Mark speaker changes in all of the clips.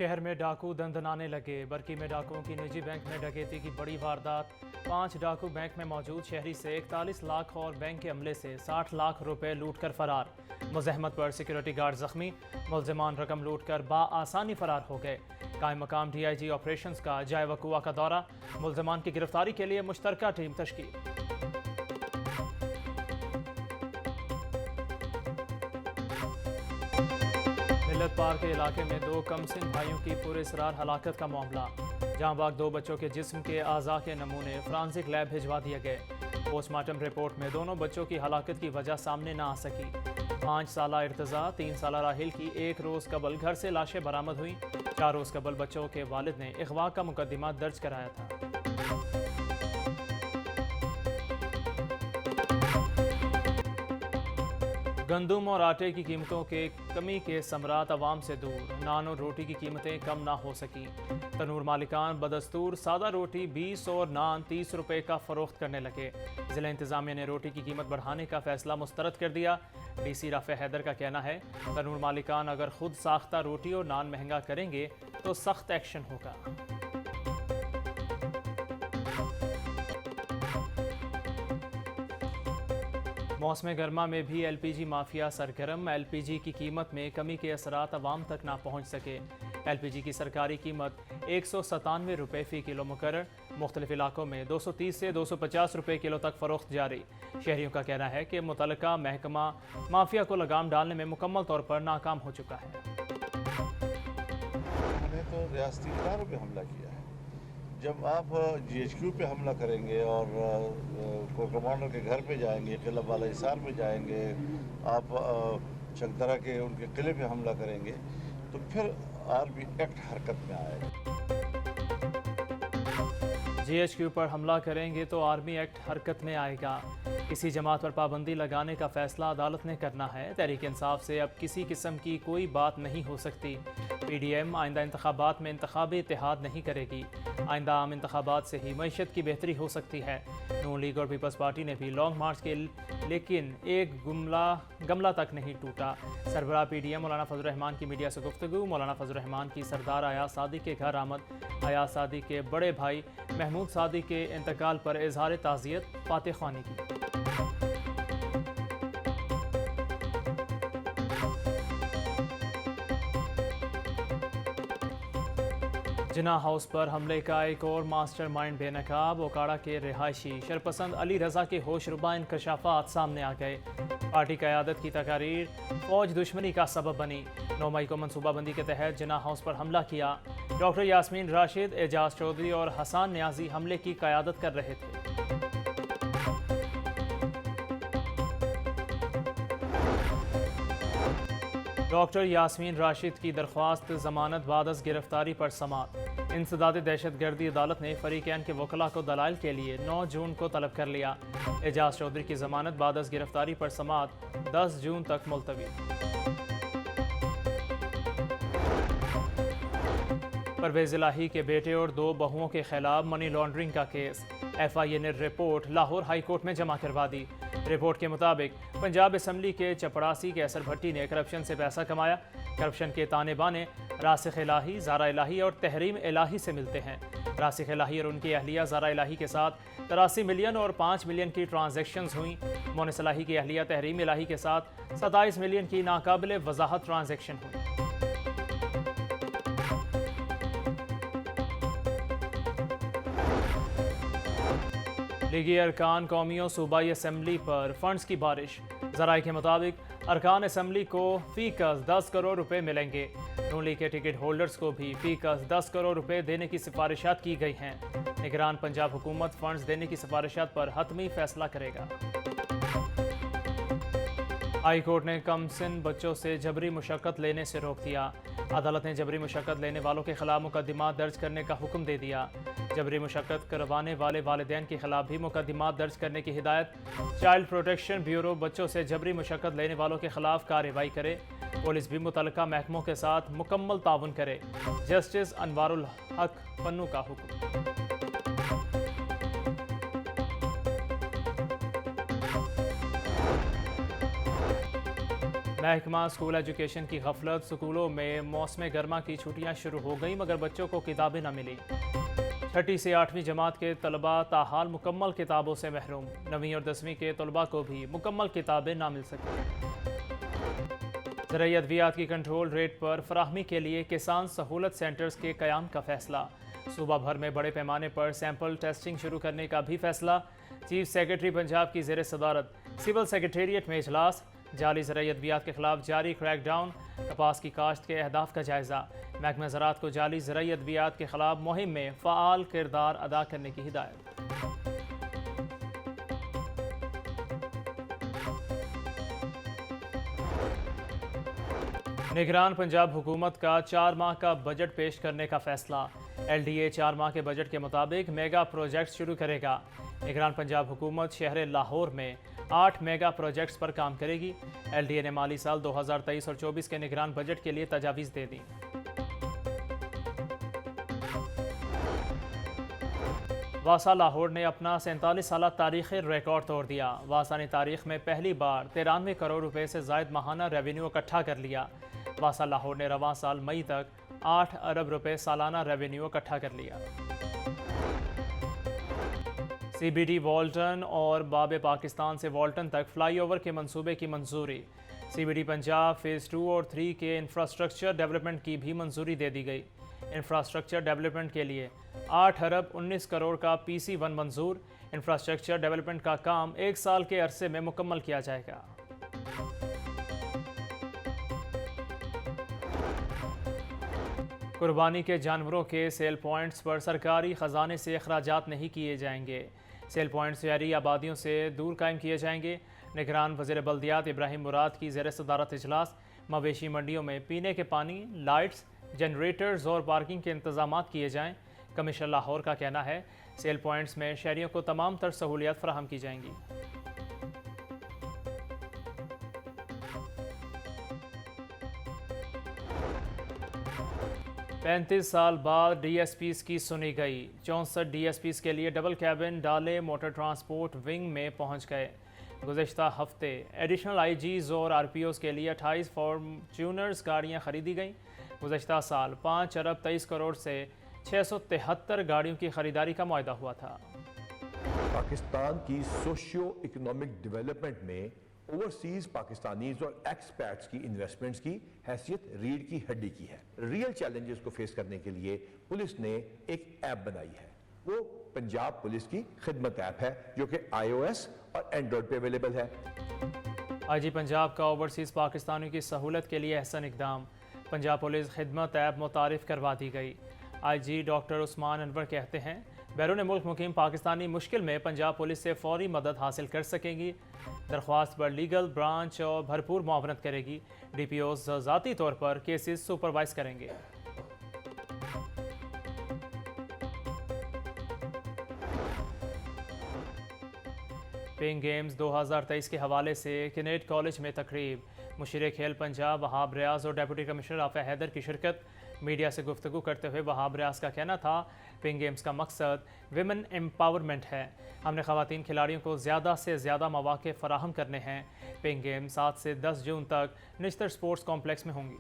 Speaker 1: शहर में डाकू दंदनाने लगे। बरकी में डाकुओं की निजी बैंक में डकैती की बड़ी वारदात। 5 डाकू बैंक में मौजूद शहरी से 41 लाख और बैंक के अमले से 60 लाख रुपए लूटकर फरार। मुज़ाहमत पर सिक्योरिटी गार्ड जख्मी। मुलजिमान रकम लूटकर बाआसानी फरार हो गए। कायम मकाम DIG ऑपरेशंस का जाए वकुआ का दौरा। मुलजिमान की गिरफ्तारी के लिए मुश्तरका टीम तश्कील। मिल्लत पार्क के इलाके में 2 कमसिन भाइयों की पुरअसरार हलाकत का मामला। जहां बाग 2 बच्चों के जिस्म के आज़ा के नमूने फ्रांसिक लैब भिजवा दिए गए। पोस्टमार्टम रिपोर्ट में दोनों बच्चों की हलाकत की वजह सामने न आ सकी। 5 साला इर्तज़ा 3 साला राहिल की 1 रोज़ कबल घर से लाशें बरामद हुई। 4 रोज़ कबल बच्चों के वालिद ने अगवा का मुकदमा दर्ज कराया था। गंदम और आटे की कीमतों के कमी के समरात अवाम से दूर। नान और रोटी की कीमतें कम ना हो सकी। तनूर मालिकान बदस्तूर सादा रोटी 20 और नान 30 रुपए का फ़रोख्त करने लगे। ज़िला इंतज़ामिया ने रोटी की कीमत बढ़ाने का फैसला मुस्तरद कर दिया। DC राफ़े हैदर का कहना है, तनूर मालिकान अगर खुद साख्ता रोटी और नान महंगा करेंगे तो सख्त एक्शन होगा। मौसम गर्मा में भी LPG माफिया सरगर्म। LPG की कीमत में कमी के असरात अवाम तक ना पहुँच सके। LPG की सरकारी कीमत 197 रुपये फ़ी किलो मुकर्रर। मुख्तलिफ इलाकों में 230 से 250 रुपये किलो तक फ़रोख्त जारी। शहरियों का कहना है कि मुतल्लिका महकमा माफिया को लगाम डालने में मुकम्मल तौर पर नाकाम हो चुका है।
Speaker 2: हमने तो रियासती इदारों पर हमला किया है। जब आप GHQ पे हमला करेंगे और कमांडर के घर पे जाएंगे, किला वाला हिसार में जाएंगे, आप चकदरा के उनके किले पे हमला करेंगे, तो फिर आर्मी एक्ट हरकत में आएगा।
Speaker 1: GHQ पर हमला करेंगे तो आर्मी एक्ट हरकत में आएगा। किसी जमात पर पाबंदी लगाने का फैसला अदालत ने करना है। तहरीक इंसाफ से अब किसी किस्म की कोई बात नहीं हो सकती। PDM आइंदा इंतखाबात में इंतखाबी इत्तेहाद नहीं करेगी। आइंदा आम इंतखाबात से ही मईशत की बेहतरी हो सकती है। नून लीग और पीपल्स पार्टी ने भी लॉन्ग मार्च के लेकिन एक गमला तक नहीं टूटा। सरबराह PDM मौलाना फजल रहमान की मीडिया से गुफ्तगू। मौलाना फजल रहमान की सरदार अयाज सादी के घर आमद। अयाज सादी के बड़े भाई महमूद सादी के इंतकाल पर इजहार ताज़ियत फातिह ख्वानी की। जिना हाउस पर हमले का एक और मास्टरमाइंड बेनकाब। ओकाड़ा के रिहायशी शरपसंद अली रजा के होशरुबा इंकशाफात सामने आ गए। पार्टी क़यादत की तकारीर फौज दुश्मनी का सबब बनी। 9 मई को मनसूबाबंदी के तहत जिना हाउस पर हमला किया। डॉक्टर यास्मीन राशिद, एजाज चौधरी और हसान न्याजी हमले की क़यादत कर रहे थे। डॉक्टर यास्मीन राशिद की दरख्वास्त ज़मानत बादस गिरफ्तारी पर समाअत। इंसदाद दहशतगर्दी अदालत ने फरीकैन के वकला को दलाइल के लिए 9 जून को तलब कर लिया। एजाज चौधरी की ज़मानत बादस गिरफ्तारी पर समाअत 10 जून तक मुलतवी। परवेज़ इलाही के बेटे और 2 बहुओं के खिलाफ मनी लॉन्ड्रिंग का केस। FIA ने रिपोर्ट लाहौर हाई कोर्ट में जमा करवा दी। रिपोर्ट के मुताबिक पंजाब असम्बली के चपड़ासी कैसर भट्टी ने करप्शन से पैसा कमाया। करप्शन के ताने बाने रासिख इलाही, ज़ारा इलाही और तहरीम इलाही से मिलते हैं। रासिख इलाही और उनकी अहलिया ज़ारा इलाही के साथ 83 मिलियन और 5 मिलियन की ट्रांजैक्शंस हुई। मोनिस इलाही की अहलिया तहरीम इलाही के साथ 27 मिलियन की नाकाबिले वजाहत ट्रांजैक्शन हुई। लीगी अरकान कौमियों सूबाई असम्बली पर फंड्स की बारिश। ज़राए के मुताबिक अरकान असम्बली को फ़ीकस 10 करोड़ रुपए मिलेंगे। नून लीग के टिकट होल्डर्स को भी फ़ीकस 10 करोड़ रुपए देने की सिफारिशात की गई हैं। निगरान पंजाब हुकूमत फंड्स देने की सिफारिशात पर हतमी फैसला करेगा। हाई कोर्ट ने कमसिन बच्चों से जबरी मुशक्कत लेने से रोक दिया। अदालत ने जबरी मुशक्कत लेने वालों के खिलाफ मुकदमा दर्ज करने का हुक्म दे दिया। जबरी मुशक्कत करवाने वाले वालिदैन के खिलाफ भी मुकदमा दर्ज करने की हिदायत। चाइल्ड प्रोटेक्शन ब्यूरो बच्चों से जबरी मुशक्कत लेने वालों के खिलाफ कार्रवाई करे। पुलिस भी मुतल्लिका महकमों के साथ मुकम्मल ताउन करे। जस्टिस अनवारुल हक पन्नू का हुक्म। महकमा स्कूल एजुकेशन की गफलत, स्कूलों में मौसम गर्मा की छुट्टियां शुरू हो गई मगर बच्चों को किताबें न मिली। छठी से 8वीं जमात के तलबा ताहाल मुकम्मल किताबों से महरूम, 9वीं और 10वीं के तलबा को भी मुकम्मल किताबें ना मिल सकी। ज़राई अद्वियात की कंट्रोल रेट पर फराहमी के लिए किसान सहूलत सेंटर्स के क़याम का फैसला। सूबा भर में बड़े पैमाने पर सैंपल टेस्टिंग शुरू करने का भी फैसला। चीफ सेक्रेटरी पंजाब की ज़ेर सदारत सिविल सेक्रेटेरिएट में इजलास। जाली ज़राई अद्वियात के खिलाफ जारी क्रैकडाउन, कपास की काश्त के अहदाफ का जायज़ा। महकमा ज़राअत को जाली ज़राई अद्वियात के खिलाफ मुहिम में फ़आल किरदार अदा करने की हिदायत। निगरान पंजाब हुकूमत का 4 माह का बजट पेश करने का फैसला। LDA 4 माह के बजट के मुताबिक मेगा प्रोजेक्ट्स शुरू करेगा। निगरान पंजाब हुकूमत शहर लाहौर में 8 मेगा प्रोजेक्ट्स पर काम करेगी। LDA ने माली साल 2023 और 24 के निगरान बजट के लिए तजावीज़ दे दी। वासा लाहौर ने अपना 47 साल तारीख़ी रिकॉर्ड तोड़ दिया। वासा ने तारीख में पहली बार 93 करोड़ रुपए से ज़ायद माहाना रेवेन्यू इकट्ठा कर लिया। वासा लाहौर ने रवां साल मई तक 8 अरब रुपए सालाना रेवेन्यू इकट्ठा कर लिया। CBD वॉल्टन और बाब पाकिस्तान से वॉल्टन तक फ्लाईओवर के मंसूबे की मंजूरी। CBD पंजाब फ़ेज़ 2 और 3 के इंफ्रास्ट्रक्चर डेवलपमेंट की भी मंजूरी दे दी गई। इंफ्रास्ट्रक्चर डेवलपमेंट के लिए 8 अरब 19 करोड़ का PC1 मंजूर। इंफ्रास्ट्रक्चर डेवलपमेंट का काम 1 साल के अरसे में मुकम्मल किया जाएगा। कुर्बानी के जानवरों के सेल पॉइंट्स पर सरकारी ख़जाने से अखराजात नहीं किए जाएंगे। सेल पॉइंट्स शहरी आबादियों से दूर कायम किए जाएंगे। निगरान वज़ीर बल्दियात इब्राहिम मुराद की ज़ेर सदारत इजलास। मवेशी मंडियों में पीने के पानी, लाइट्स, जनरेटर्स और पार्किंग के इंतजाम किए जाएँ। कमिश्नर लाहौर का कहना है सेल पॉइंट्स में शहरियों को तमाम तर सहूलियात फराहम की जाएंगी। पैंतीस साल बाद DSPs की सुनी गई। 64 DSPs के लिए डबल कैबिन डाले मोटर ट्रांसपोर्ट विंग में पहुंच गए। गुज़श्ता हफ्ते एडिशनल IGs और RPOs के लिए 28 फॉर्च्यूनर्स गाड़ियां खरीदी गईं। गुज़श्ता साल 5 अरब 23 करोड़ से 673 गाड़ियों की खरीदारी का मुआहदा हुआ था।
Speaker 3: पाकिस्तान की सोशियो इकोनॉमिक डेवलपमेंट में ओवरसीज पाकिस्तानीज और एक्सपैट्स की इन्वेस्टमेंट्स की हैसियत रीढ़ की हड्डी की है। रियल चैलेंजेस को फेस करने के लिए पुलिस ने एक ऐप बनाई है। वो पंजाब पुलिस की खिदमत ऐप है जो कि iOS और एंड्रॉयड पे अवेलेबल है।
Speaker 1: IG पंजाब का ओवरसीज़ पाकिस्तानियों की सहूलत के लिए अहसन इकदाम। पंजाब पुलिस खिदमत ऐप मुतारिफ करवा दी गई। IG डॉक्टर उस्मान अनवर कहते हैं बैरून मुल्क मुकीम पाकिस्तानी मुश्किल में पंजाब पुलिस से फौरी मदद हासिल कर सकेंगी। दरख्वास्त पर लीगल ब्रांच और भरपूर मुआवनत करेगी। DPOs ज़ाती तौर पर केसेस सुपरवाइज करेंगे। पिंक गेम्स 2023 के हवाले से कैनेट कॉलेज में तकरीब। मुशीर खेल पंजाब वहाब रियाज और डिप्टी कमिश्नर आफिया हैदर की शिरकत। मीडिया से गुफ्तगू करते हुए वहाब रियाज का कहना था पिंक गेम्स का मकसद विमेन एम्पावरमेंट है। हमने ख़वातीन खिलाड़ियों को ज़्यादा से ज़्यादा मौक़े फ़राहम करने हैं। पिंक गेम्स 7 से 10 जून तक निश्तर स्पोर्ट्स कॉम्प्लेक्स में होंगी।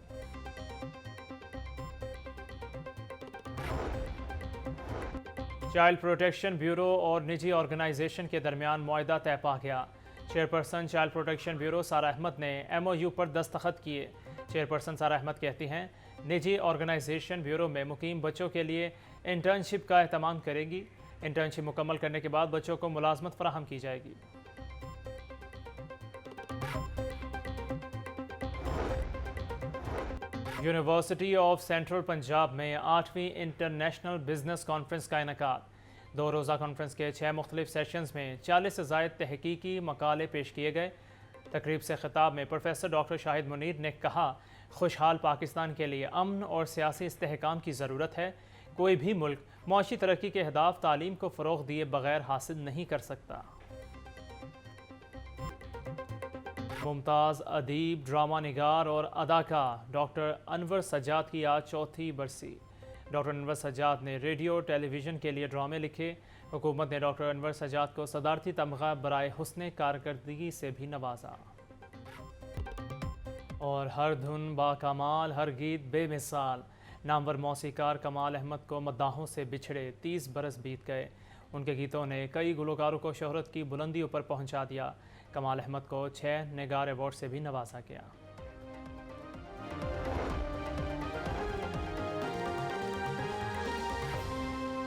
Speaker 1: चाइल्ड प्रोटेक्शन ब्यूरो और निजी ऑर्गेनाइजेशन के दरमियान मुआहदा तय पा गया। चेयरपर्सन चाइल्ड प्रोटेक्शन ब्यूरो सारा अहमद ने MOU पर दस्तखत किए। चेयरपर्सन सारा अहमद कहती हैं निजी ऑर्गेनाइजेशन ब्यूरो में मुकीम बच्चों के लिए इंटर्नशिप का एहतमाम करेगी। इंटर्नशिप मुकम्मल करने के बाद बच्चों को मुलाजमत फराहम की जाएगी। यूनिवर्सिटी ऑफ सेंट्रल पंजाब में 8वीं इंटरनेशनल बिजनेस कॉन्फ्रेंस का इनेकाद। 2 रोज़ा कॉन्फ्रेंस के 6 मुख्तलिफ सेशंस में 40 से ज़ायद तहकीकी मकाले पेश किए गए। तकरीब से खिताब में प्रोफेसर डॉक्टर शाहिद मुनीर ने कहा खुशहाल पाकिस्तान के लिए अमन और सियासी इस्तेहकाम की ज़रूरत है। कोई भी मुल्क मौशी तरक्की के अहदाफ तालीम को फ़रोग़ दिए बगैर हासिल नहीं कर सकता। मुमताज़ अदीब, ड्रामा निगार और अदाकार डॉक्टर अनवर सज्जाद की आज 4थी बरसी। डॉक्टर अनवर सज्जाद ने रेडियो टेलीविज़न के लिए ड्रामे लिखे। हुकूमत ने डॉक्टर अनवर सज्जाद को सदारती तमगा बराए हुस्न कारकर्दगी से भी नवाजा। और हर धुन बाकमाल, हर गीत बेमिसाल। नामवर मौसीकार कमाल अहमद को मद्दाहों से बिछड़े 30 बरस बीत गए। उनके गीतों ने कई गुलकारों को शोहरत की बुलंदियों पर पहुंचा दिया। कमाल अहमद को 6 नेगार अवार्ड से भी नवाजा गया।